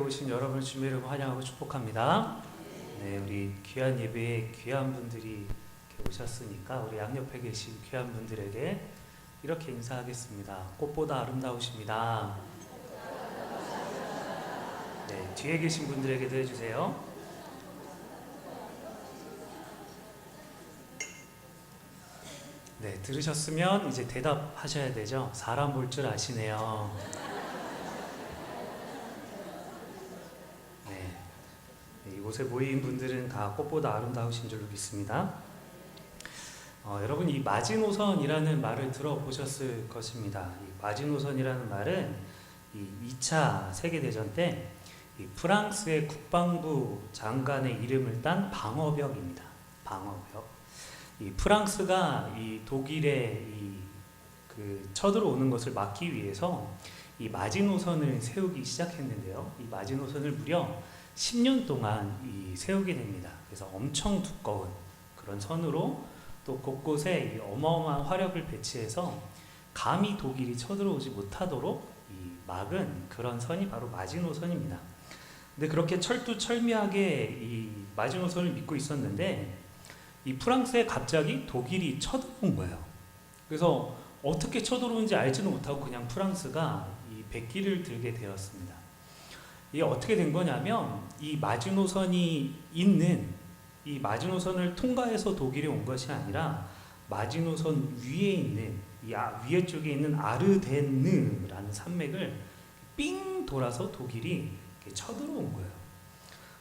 오신 여러분을 주님의 이름으로 환영하고 축복합니다. 네, 우리 귀한 예배에 귀한 분들이 이렇게 오셨으니까 우리 양옆에 계신 귀한 분들에게 이렇게 인사하겠습니다. 꽃보다 아름다우십니다. 네, 뒤에 계신 분들에게도 해주세요. 네, 들으셨으면 이제 대답하셔야 되죠. 사람 볼 줄 아시네요. 이곳에 모인 분들은 다 꽃보다 아름다우신 줄로 믿습니다. 여러분, 이 마지노선이라는 말을 들어보셨을 것입니다. 이 마지노선이라는 말은 이 2차 세계대전 때 이 프랑스의 국방부 장관의 이름을 딴 방어벽입니다. 방어벽. 이 프랑스가 이 독일의 쳐들어오는 것을 막기 위해서 이 마지노선을 세우기 시작했는데요. 이 마지노선을 무려 10년 동안 세우게 됩니다. 그래서 엄청 두꺼운 그런 선으로 또 곳곳에 이 어마어마한 화력을 배치해서 감히 독일이 쳐들어오지 못하도록 막은 그런 선이 바로 마지노선입니다. 근데 그렇게 철두철미하게 이 마지노선을 믿고 있었는데 이 프랑스에 갑자기 독일이 쳐들어온 거예요. 그래서 어떻게 쳐들어오는지 알지도 못하고 그냥 프랑스가 이 백기를 들게 되었습니다. 이게 어떻게 된 거냐면 이 마지노선이 있는 이 마지노선을 통과해서 독일이 온 것이 아니라 마지노선 위에 있는 이 위에 쪽에 있는 아르데느라는 산맥을 삥 돌아서 독일이 이렇게 쳐들어온 거예요.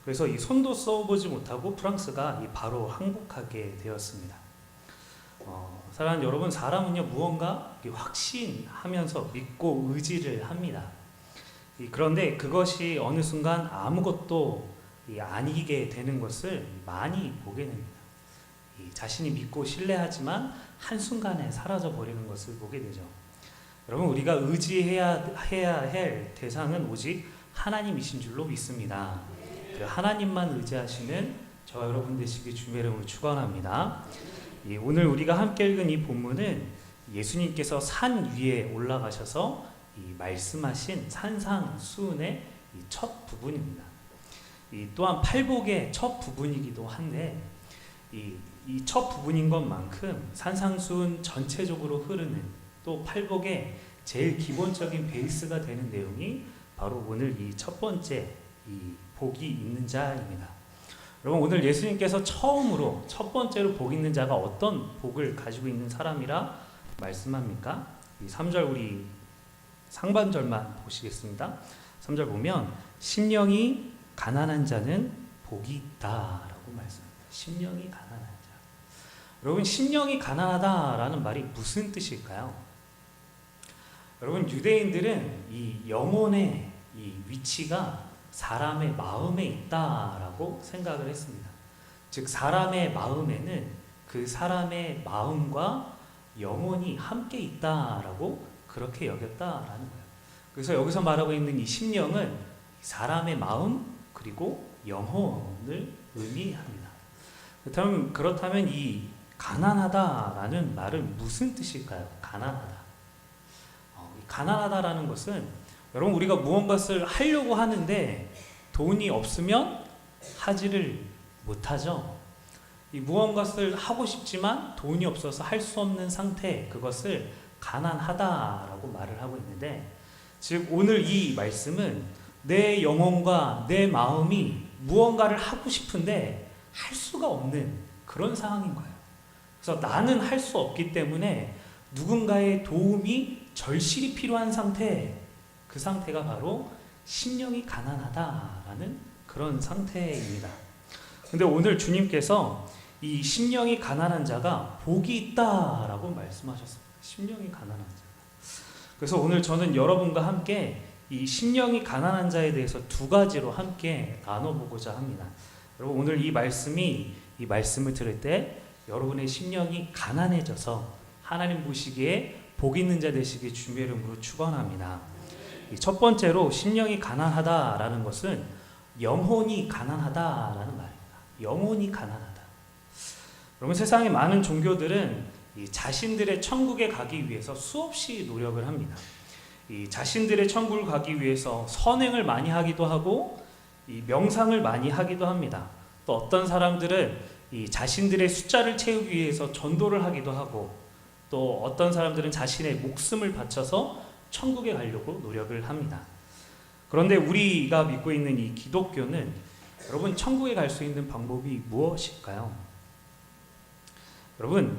그래서 이 손도 써보지 못하고 프랑스가 바로 항복하게 되었습니다. 사랑하는 여러분, 사람은요 무언가 확신하면서 믿고 의지를 합니다. 그런데 그것이 어느 순간 아무것도 아니게 되는 것을 많이 보게 됩니다. 자신이 믿고 신뢰하지만 한순간에 사라져 버리는 것을 보게 되죠. 여러분, 우리가 의지해야 할 대상은 오직 하나님이신 줄로 믿습니다. 그 하나님만 의지하시는 저와 여러분 되시기 주님의 이름으로 축원합니다. 오늘 우리가 함께 읽은 이 본문은 예수님께서 산 위에 올라가셔서 말씀하신 산상수훈의 첫 부분입니다. 또한 팔복의 첫 부분이기도 한데 이 첫 부분인 것만큼 산상수훈 전체적으로 흐르는 또 팔복의 제일 기본적인 베이스가 되는 내용이 바로 오늘 이 첫 번째 복이 있는 자입니다. 여러분, 오늘 예수님께서 처음으로 첫 번째로 복 있는 자가 어떤 복을 가지고 있는 사람이라 말씀합니까? 3절 우리 상반절만 보시겠습니다. 3절 보면 심령이 가난한 자는 복이 있다라고 말씀합니다. 심령이 가난한 자. 여러분, 심령이 가난하다라는 말이 무슨 뜻일까요? 여러분, 유대인들은 이 영혼의 위치가 사람의 마음에 있다라고 생각을 했습니다. 즉, 사람의 마음에는 그 사람의 마음과 영혼이 함께 있다라고 그렇게 여겼다라는 거예요. 그래서 여기서 말하고 있는 이 심령은 사람의 마음 그리고 영혼을 의미합니다. 그렇다면 이 가난하다라는 말은 무슨 뜻일까요? 가난하다. 가난하다라는 것은 여러분, 우리가 무언가를 하려고 하는데 돈이 없으면 하지를 못하죠. 이 무언가를 하고 싶지만 돈이 없어서 할 수 없는 상태, 그것을 가난하다라고 말을 하고 있는데, 즉 오늘 이 말씀은 내 영혼과 내 마음이 무언가를 하고 싶은데 할 수가 없는 그런 상황인 거예요. 그래서 나는 할 수 없기 때문에 누군가의 도움이 절실히 필요한 상태, 그 상태가 바로 심령이 가난하다라는 그런 상태입니다. 근데 오늘 주님께서 이 심령이 가난한 자가 복이 있다라고 말씀하셨습니다. 심령이 가난한 자. 그래서 오늘 저는 여러분과 함께 이 심령이 가난한 자에 대해서 두 가지로 함께 나눠보고자 합니다. 여러분, 오늘 이 말씀을 들을 때 여러분의 심령이 가난해져서 하나님 보시기에 복 있는 자 되시기 주님의 이름으로 축원합니다. 첫 번째로 심령이 가난하다라는 것은 영혼이 가난하다라는 말입니다. 영혼이 가난하다. 여러분, 세상의 많은 종교들은 이 자신들의 천국에 가기 위해서 수없이 노력을 합니다. 이 자신들의 천국을 가기 위해서 선행을 많이 하기도 하고 이 명상을 많이 하기도 합니다. 또 어떤 사람들은 이 자신들의 숫자를 채우기 위해서 전도를 하기도 하고, 또 어떤 사람들은 자신의 목숨을 바쳐서 천국에 가려고 노력을 합니다. 그런데 우리가 믿고 있는 이 기독교는 여러분 천국에 갈 수 있는 방법이 무엇일까요? 여러분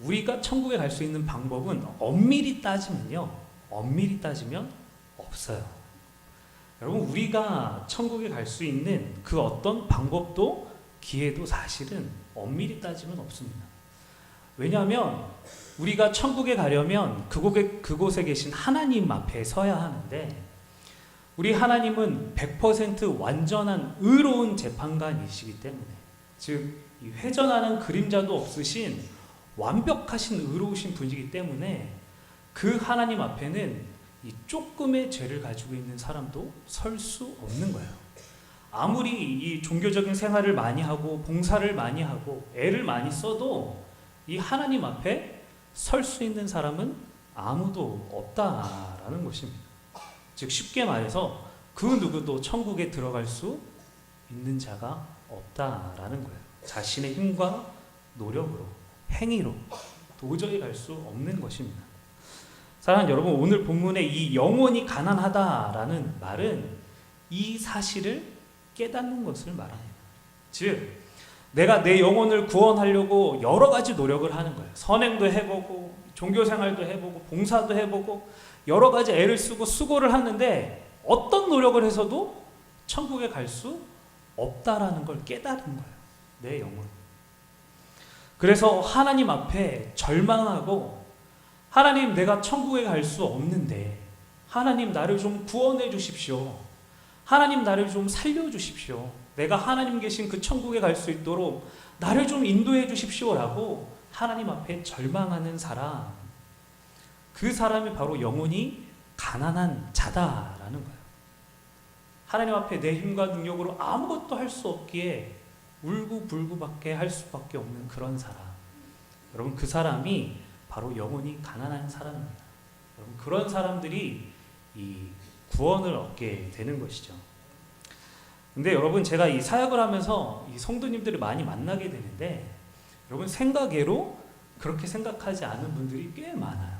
우리가 천국에 갈 수 있는 방법은 엄밀히 따지면 없어요. 여러분 우리가 천국에 갈 수 있는 그 어떤 방법도 기회도 사실은 엄밀히 따지면 없습니다. 왜냐하면 우리가 천국에 가려면 그곳에 계신 하나님 앞에 서야 하는데, 우리 하나님은 100% 완전한 의로운 재판관이시기 때문에, 즉 이 회전하는 그림자도 없으신 완벽하신 의로우신 분이기 때문에 그 하나님 앞에는 이 조금의 죄를 가지고 있는 사람도 설 수 없는 거예요. 아무리 이 종교적인 생활을 많이 하고 봉사를 많이 하고 애를 많이 써도 이 하나님 앞에 설 수 있는 사람은 아무도 없다라는 것입니다. 즉 쉽게 말해서 그 누구도 천국에 들어갈 수 있는 자가 없다라는 거예요. 자신의 힘과 노력으로, 행위로 도저히 갈 수 없는 것입니다. 사랑하는 여러분, 오늘 본문의 이 영혼이 가난하다라는 말은 이 사실을 깨닫는 것을 말합니다. 즉 내가 내 영혼을 구원하려고 여러 가지 노력을 하는 거예요. 선행도 해보고 종교생활도 해보고 봉사도 해보고 여러 가지 애를 쓰고 수고를 하는데 어떤 노력을 해서도 천국에 갈 수 없다라는 걸 깨달은 거예요. 내 영혼. 그래서 하나님 앞에 절망하고, 하나님 내가 천국에 갈 수 없는데 하나님 나를 좀 구원해 주십시오. 하나님 나를 좀 살려 주십시오. 내가 하나님 계신 그 천국에 갈 수 있도록 나를 좀 인도해 주십시오라고 하나님 앞에 절망하는 사람, 그 사람이 바로 영혼이 가난한 자다라는 거예요. 하나님 앞에 내 힘과 능력으로 아무것도 할 수 없기에 울고불고밖에 할 수밖에 없는 그런 사람, 여러분 그 사람이 바로 영혼이 가난한 사람입니다. 여러분 그런 사람들이 이 구원을 얻게 되는 것이죠. 근데 여러분 제가 이 사역을 하면서 이 성도님들을 많이 만나게 되는데, 여러분 생각외로 그렇게 생각하지 않은 분들이 꽤 많아요.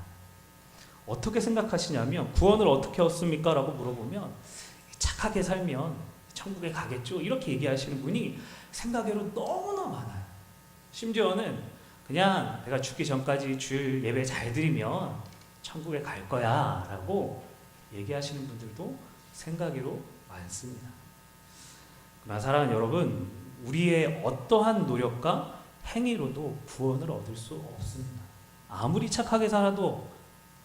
어떻게 생각하시냐면, 구원을 어떻게 얻습니까? 라고 물어보면 착하게 살면 천국에 가겠죠, 이렇게 얘기하시는 분이 생각외로 너무나 많아요. 심지어는 그냥 내가 죽기 전까지 주일 예배 잘 드리면 천국에 갈 거야 라고 얘기하시는 분들도 생각외로 많습니다. 그러나 사랑하는 여러분, 우리의 어떠한 노력과 행위로도 구원을 얻을 수 없습니다. 아무리 착하게 살아도,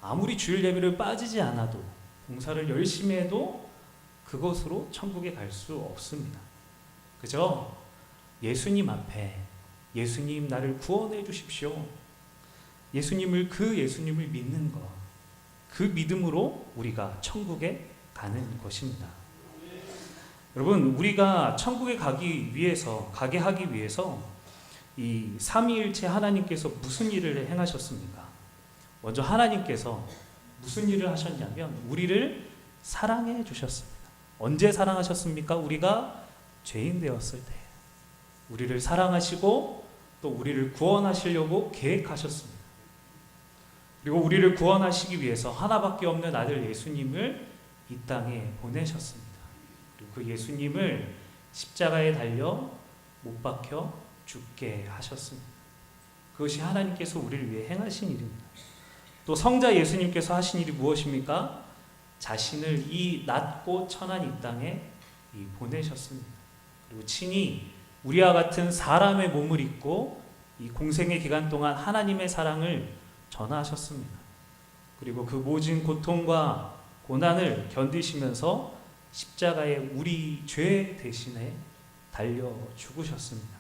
아무리 주일 예배를 빠지지 않아도, 봉사를 열심히 해도 그것으로 천국에 갈 수 없습니다. 그죠? 예수님 앞에, 예수님 나를 구원해 주십시오, 예수님을 믿는 것, 그 믿음으로 우리가 천국에 가는 것입니다. 여러분 우리가 천국에 가게 하기 위해서 이 삼위일체 하나님께서 무슨 일을 행하셨습니까? 먼저 하나님께서 무슨 일을 하셨냐면 우리를 사랑해 주셨습니다. 언제 사랑하셨습니까? 우리가 죄인 되었을 때 우리를 사랑하시고 또 우리를 구원하시려고 계획하셨습니다. 그리고 우리를 구원하시기 위해서 하나밖에 없는 아들 예수님을 이 땅에 보내셨습니다. 그리고 그 예수님을 십자가에 달려 못 박혀 죽게 하셨습니다. 그것이 하나님께서 우리를 위해 행하신 일입니다. 또 성자 예수님께서 하신 일이 무엇입니까? 자신을 이 낮고 천한 이 땅에 보내셨습니다. 그리고 친히 우리와 같은 사람의 몸을 입고 이 공생의 기간 동안 하나님의 사랑을 전하셨습니다. 그리고 그 모진 고통과 고난을 견디시면서 십자가에 우리 죄 대신에 달려 죽으셨습니다.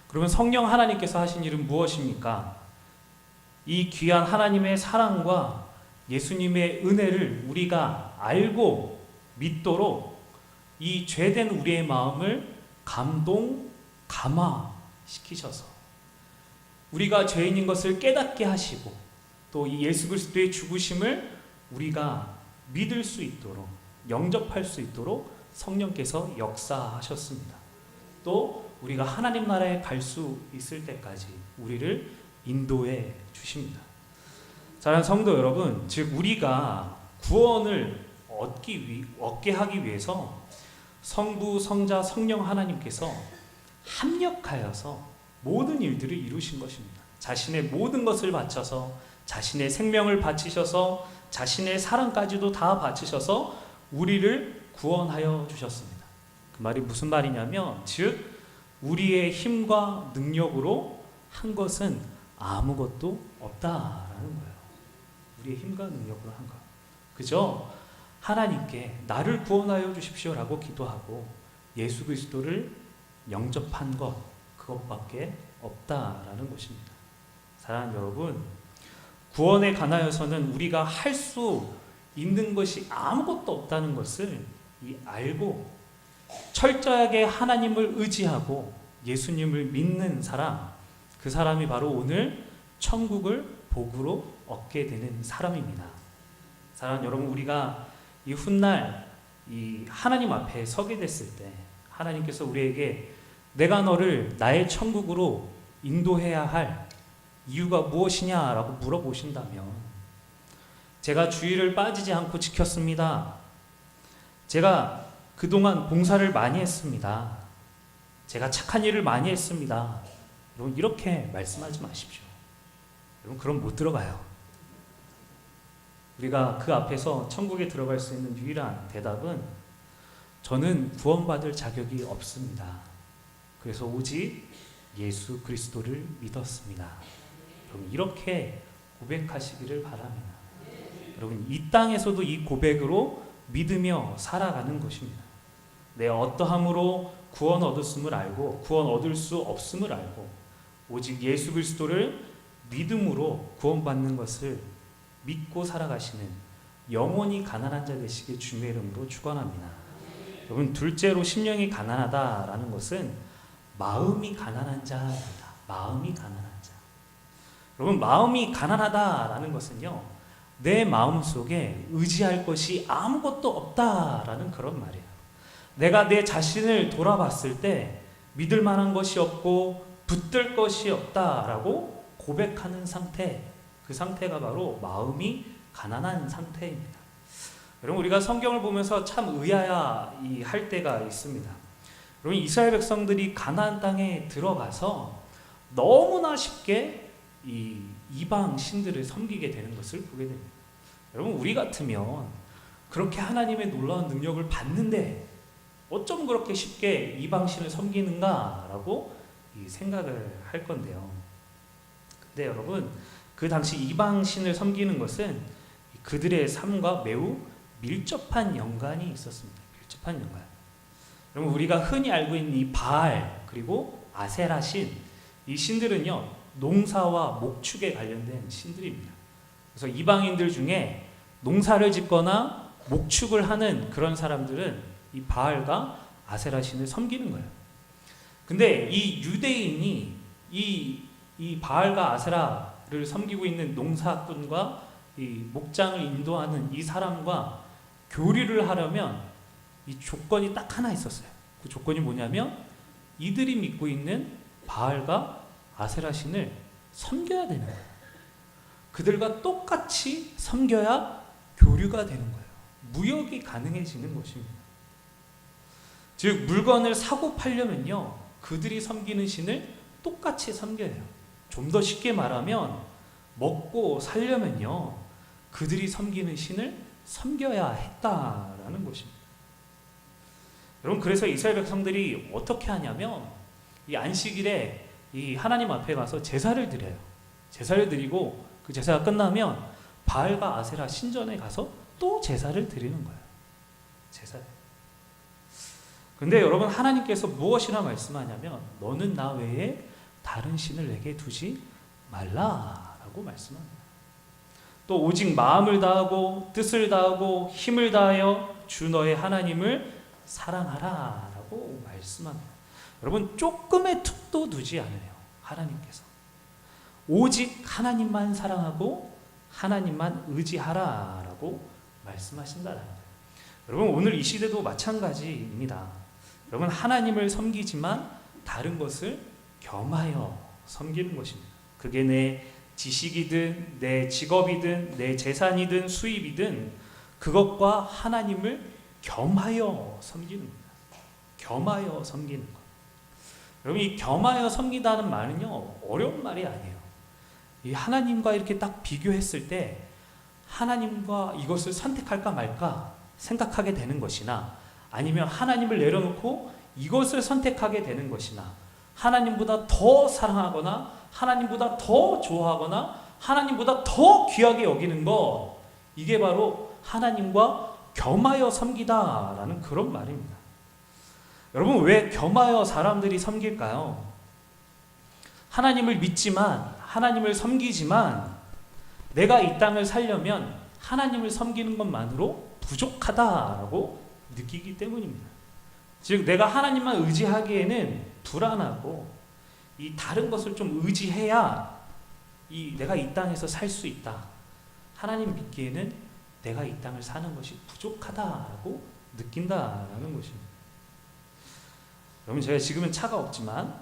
그러면 성령 하나님께서 하신 일은 무엇입니까? 이 귀한 하나님의 사랑과 예수님의 은혜를 우리가 알고 믿도록 이 죄된 우리의 마음을 감화시키셔서 우리가 죄인인 것을 깨닫게 하시고, 또 이 예수 그리스도의 죽으심을 우리가 믿을 수 있도록, 영접할 수 있도록 성령께서 역사하셨습니다. 또 우리가 하나님 나라에 갈 수 있을 때까지 우리를 인도해 주십니다. 사랑하는 성도 여러분, 즉 우리가 구원을 얻게 하기 위해서 성부, 성자, 성령 하나님께서 합력하여서 모든 일들을 이루신 것입니다. 자신의 모든 것을 바쳐서, 자신의 생명을 바치셔서, 자신의 사랑까지도 다 바치셔서 우리를 구원하여 주셨습니다. 그 말이 무슨 말이냐면, 즉 우리의 힘과 능력으로 한 것은 아무것도 없다라는 거예요. 우리의 힘과 능력으로 한 것. 그저 하나님께 나를 구원하여 주십시오라고 기도하고 예수 그리스도를 영접한 것, 그것밖에 없다라는 것입니다. 사랑하는 여러분, 구원에 관하여서는 우리가 할 수 있는 것이 아무것도 없다는 것을 알고 철저하게 하나님을 의지하고 예수님을 믿는 사람, 그 사람이 바로 오늘 천국을 복으로 얻게 되는 사람입니다. 사랑하는 여러분, 우리가 이 훗날 이 하나님 앞에 서게 됐을 때 하나님께서 우리에게 내가 너를 나의 천국으로 인도해야 할 이유가 무엇이냐라고 물어보신다면, 제가 주의를 빠지지 않고 지켰습니다. 제가 그동안 봉사를 많이 했습니다. 제가 착한 일을 많이 했습니다. 여러분, 이렇게 말씀하지 마십시오. 여러분, 그럼 못 들어가요. 우리가 그 앞에서 천국에 들어갈 수 있는 유일한 대답은, 저는 구원받을 자격이 없습니다. 그래서 오직 예수 그리스도를 믿었습니다. 여러분, 이렇게 고백하시기를 바랍니다. 여러분, 이 땅에서도 이 고백으로 믿으며 살아가는 것입니다. 내 어떠함으로 구원 얻었음을 알고 구원 얻을 수 없음을 알고 오직 예수 그리스도를 믿음으로 구원받는 것을 믿고 살아가시는 영원히 가난한 자 되시길 주님의 이름으로 축원합니다. 여러분, 둘째로 심령이 가난하다라는 것은 마음이 가난한 자입니다. 마음이 가난한 자. 여러분, 마음이 가난하다라는 것은요, 내 마음속에 의지할 것이 아무것도 없다라는 그런 말이에요. 내가 내 자신을 돌아봤을 때 믿을 만한 것이 없고 붙들 것이 없다라고 고백하는 상태, 그 상태가 바로 마음이 가난한 상태입니다. 여러분, 우리가 성경을 보면서 참 의아야 할 때가 있습니다. 여러분, 이스라엘 백성들이 가나안 땅에 들어가서 너무나 쉽게 이 이방 신들을 섬기게 되는 것을 보게 됩니다. 여러분, 우리 같으면 그렇게 하나님의 놀라운 능력을 받는데 어쩜 그렇게 쉽게 이방 신을 섬기는가라고 생각을 할 건데요. 근데 여러분, 그 당시 이방 신을 섬기는 것은 그들의 삶과 매우 밀접한 연관이 있었습니다. 밀접한 연관. 여러분, 우리가 흔히 알고 있는 이 바알 그리고 아세라 신, 이 신들은요, 농사와 목축에 관련된 신들입니다. 그래서 이방인들 중에 농사를 짓거나 목축을 하는 그런 사람들은 이 바알과 아세라 신을 섬기는 거예요. 근데 이 유대인이 이 바알과 아세라를 섬기고 있는 농사꾼과 이 목장을 인도하는 이 사람과 교류를 하려면 이 조건이 딱 하나 있었어요. 그 조건이 뭐냐면 이들이 믿고 있는 바알과 아세라 신을 섬겨야 되는 거예요. 그들과 똑같이 섬겨야 교류가 되는 거예요. 무역이 가능해지는 것입니다. 즉, 물건을 사고 팔려면요, 그들이 섬기는 신을 똑같이 섬겨야 해요. 좀 더 쉽게 말하면 먹고 살려면요, 그들이 섬기는 신을 섬겨야 했다라는 것입니다. 여러분, 그래서 이스라엘 백성들이 어떻게 하냐면 이 안식일에 이 하나님 앞에 가서 제사를 드려요. 제사를 드리고 그 제사가 끝나면 바알과 아세라 신전에 가서 또 제사를 드리는 거예요. 제사를. 근데 여러분, 하나님께서 무엇이라 말씀하냐면 너는 나 외에 다른 신을 내게 두지 말라라고 말씀합니다. 또 오직 마음을 다하고 뜻을 다하고 힘을 다하여 주 너의 하나님을 사랑하라라고 말씀합니다. 여러분, 조금의 툭도 두지 않아요. 하나님께서 오직 하나님만 사랑하고 하나님만 의지하라라고 라고 말씀하신다라는 거예요. 여러분 오늘 이 시대도 마찬가지입니다. 여러분 하나님을 섬기지만 다른 것을 겸하여 섬기는 것입니다. 그게 내 지식이든 내 직업이든 내 재산이든 수입이든 그것과 하나님을 겸하여 섬기는 겁니다. 겸하여 섬기는 것. 여러분 이 겸하여 섬기다는 말은요 어려운 말이 아니에요. 이 하나님과 이렇게 딱 비교했을 때 하나님과 이것을 선택할까 말까 생각하게 되는 것이나 아니면 하나님을 내려놓고 이것을 선택하게 되는 것이나 하나님보다 더 사랑하거나 하나님보다 더 좋아하거나 하나님보다 더 귀하게 여기는 것, 이게 바로 하나님과 겸하여 섬기다라는 그런 말입니다. 여러분 왜 겸하여 사람들이 섬길까요? 하나님을 믿지만 하나님을 섬기지만 내가 이 땅을 살려면 하나님을 섬기는 것만으로 부족하다라고 느끼기 때문입니다. 즉 내가 하나님만 의지하기에는 불안하고 이 다른 것을 좀 의지해야 내가 이 땅에서 살 수 있다. 하나님 믿기에는 내가 이 땅을 사는 것이 부족하다라고 느낀다라는 것입니다. 여러분 제가 지금은 차가 없지만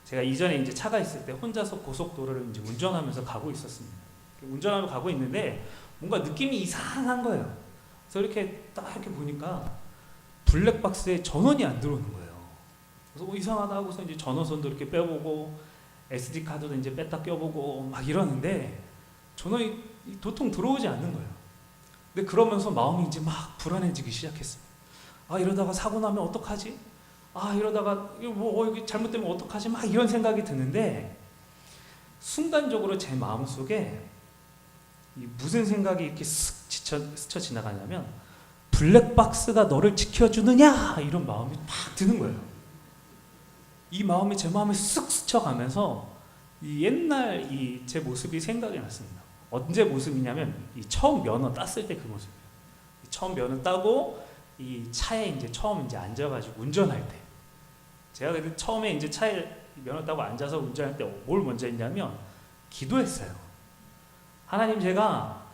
제가 이전에 이제 차가 있을 때 혼자서 고속도로를 이제 운전하면서 가고 있었습니다. 운전하러 가고 있는데 뭔가 느낌이 이상한 거예요. 그래서 이렇게 딱 이렇게 보니까 블랙박스에 전원이 안 들어오는 거예요. 그래서 이상하다 하고서 이제 전원선도 이렇게 빼보고 SD 카드도 이제 뺐다 껴보고 막 이러는데 전원이 도통 들어오지 않는 거예요. 근데 그러면서 마음이 이제 막 불안해지기 시작했어요. 아 이러다가 사고 나면 어떡하지? 아 이러다가 이게 잘못되면 어떡하지? 막 이런 생각이 드는데 순간적으로 제 마음속에 무슨 생각이 이렇게 스쳐 지나가냐면 블랙박스가 너를 지켜주느냐 이런 마음이 막 드는 거예요. 이 마음이 제 마음에 쓱 스쳐가면서 이 옛날 제 모습이 생각이 났습니다. 언제 모습이냐면 이 처음 면허 땄을 때 그 모습이에요. 처음 면허 따고 이 차에 이제 처음 이제 앉아가지고 운전할 때 제가 그때 처음에 이제 차에 면허 따고 앉아서 운전할 때 뭘 먼저 했냐면 기도했어요. 하나님 제가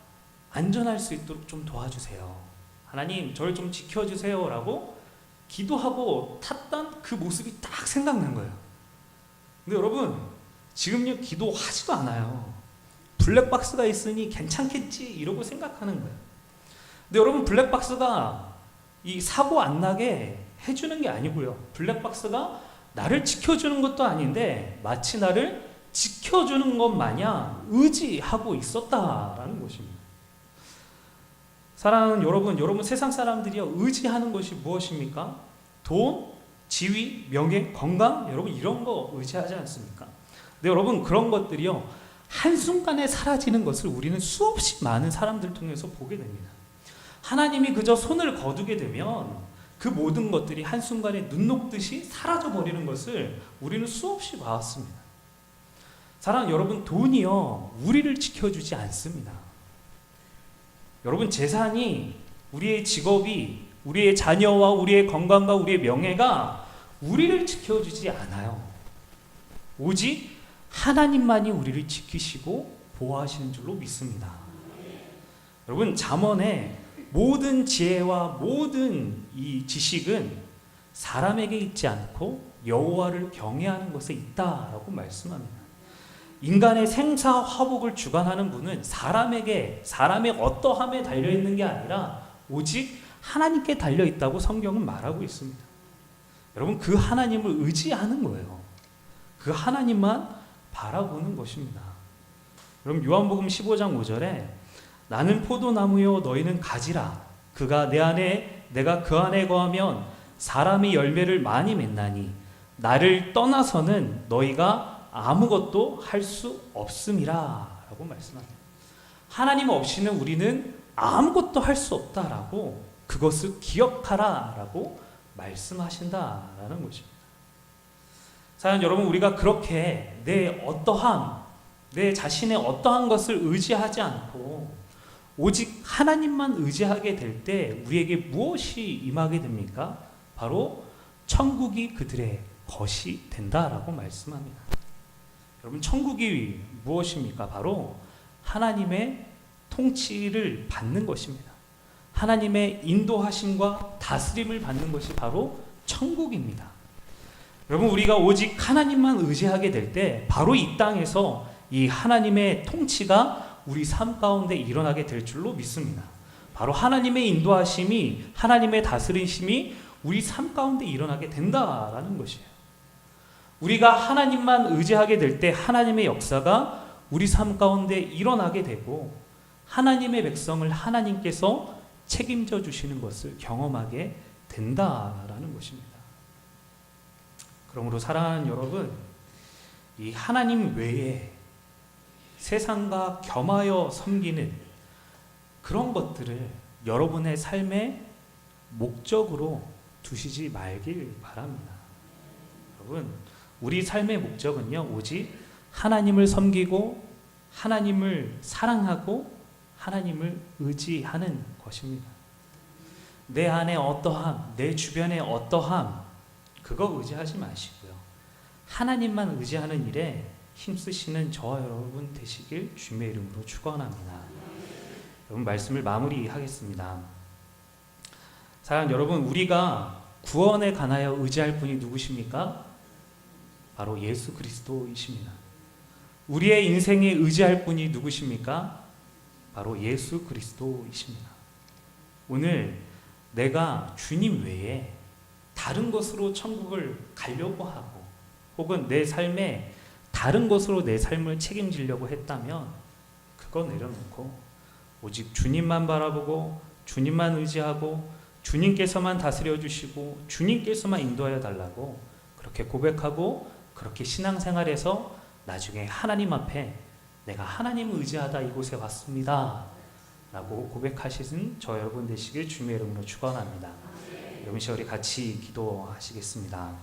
안전할 수 있도록 좀 도와주세요. 하나님 저를 좀 지켜주세요 라고 기도하고 탔던 그 모습이 딱 생각난 거예요. 근데 여러분 지금요 기도하지도 않아요. 블랙박스가 있으니 괜찮겠지 이러고 생각하는 거예요. 근데 여러분 블랙박스가 이 사고 안 나게 해주는 게 아니고요. 블랙박스가 나를 지켜주는 것도 아닌데 마치 나를 지켜주는 것 마냥 의지하고 있었다라는 것입니다. 사랑하는 여러분 세상 사람들이요 의지하는 것이 무엇입니까? 돈, 지위, 명예, 건강, 여러분 이런 거 의지하지 않습니까? 근데 여러분 그런 것들이요 한순간에 사라지는 것을 우리는 수없이 많은 사람들 통해서 보게 됩니다. 하나님이 그저 손을 거두게 되면 그 모든 것들이 한순간에 눈 녹듯이 사라져 버리는 것을 우리는 수없이 봐왔습니다. 사랑하는 여러분 돈이요 우리를 지켜주지 않습니다. 여러분 재산이 우리의 직업이 우리의 자녀와 우리의 건강과 우리의 명예가 우리를 지켜주지 않아요. 오직 하나님만이 우리를 지키시고 보호하시는 줄로 믿습니다. 여러분 잠언에 모든 지혜와 모든 이 지식은 사람에게 있지 않고 여호와를 경외하는 것에 있다라고 말씀합니다. 인간의 생사 화복을 주관하는 분은 사람의 어떠함에 달려있는 게 아니라 오직 하나님께 달려있다고 성경은 말하고 있습니다. 여러분 그 하나님을 의지하는 거예요. 그 하나님만 바라보는 것입니다. 그럼 요한복음 15장 5절에 나는 포도나무요 너희는 가지라 그가 내 안에 내가 그 안에 거하면 사람이 열매를 많이 맺나니 나를 떠나서는 너희가 아무것도 할 수 없음이라 라고 말씀합니다. 하나님 없이는 우리는 아무것도 할 수 없다라고 그것을 기억하라 라고 말씀하신다라는 것입니다. 사랑하는 여러분 우리가 그렇게 내 자신의 어떠한 것을 의지하지 않고 오직 하나님만 의지하게 될 때 우리에게 무엇이 임하게 됩니까? 바로 천국이 그들의 것이 된다라고 말씀합니다. 여러분 천국이 무엇입니까? 바로 하나님의 통치를 받는 것입니다. 하나님의 인도하심과 다스림을 받는 것이 바로 천국입니다. 여러분, 우리가 오직 하나님만 의지하게 될 때 바로 이 땅에서 이 하나님의 통치가 우리 삶 가운데 일어나게 될 줄로 믿습니다. 바로 하나님의 인도하심이, 하나님의 다스리심이 우리 삶 가운데 일어나게 된다라는 것이에요. 우리가 하나님만 의지하게 될 때 하나님의 역사가 우리 삶 가운데 일어나게 되고 하나님의 백성을 하나님께서 책임져 주시는 것을 경험하게 된다라는 것입니다. 그러므로 사랑하는 여러분, 이 하나님 외에 세상과 겸하여 섬기는 그런 것들을 여러분의 삶의 목적으로 두시지 말길 바랍니다. 여러분, 우리 삶의 목적은요, 오직 하나님을 섬기고 하나님을 사랑하고 하나님을 의지하는 것입니다. 내 안에 어떠함, 내 주변에 어떠함, 그거 의지하지 마시고요. 하나님만 의지하는 일에 힘쓰시는 저와 여러분 되시길 주님의 이름으로 축원합니다. 여러분, 말씀을 마무리하겠습니다. 사랑하는 여러분, 우리가 구원에 관하여 의지할 분이 누구십니까? 바로 예수 그리스도이십니다. 우리의 인생에 의지할 분이 누구십니까? 바로 예수 그리스도이십니다. 오늘 내가 주님 외에 다른 것으로 천국을 가려고 하고 혹은 내 삶에 다른 것으로 내 삶을 책임지려고 했다면 그거 내려놓고 오직 주님만 바라보고 주님만 의지하고 주님께서만 다스려 주시고 주님께서만 인도하여 달라고 그렇게 고백하고 그렇게 신앙생활에서 나중에 하나님 앞에 내가 하나님을 의지하다 이곳에 왔습니다 라고 고백하시는 저 여러분 되시길 주님의 이름으로 축원합니다. 여러분, 우리 같이 기도하시겠습니다.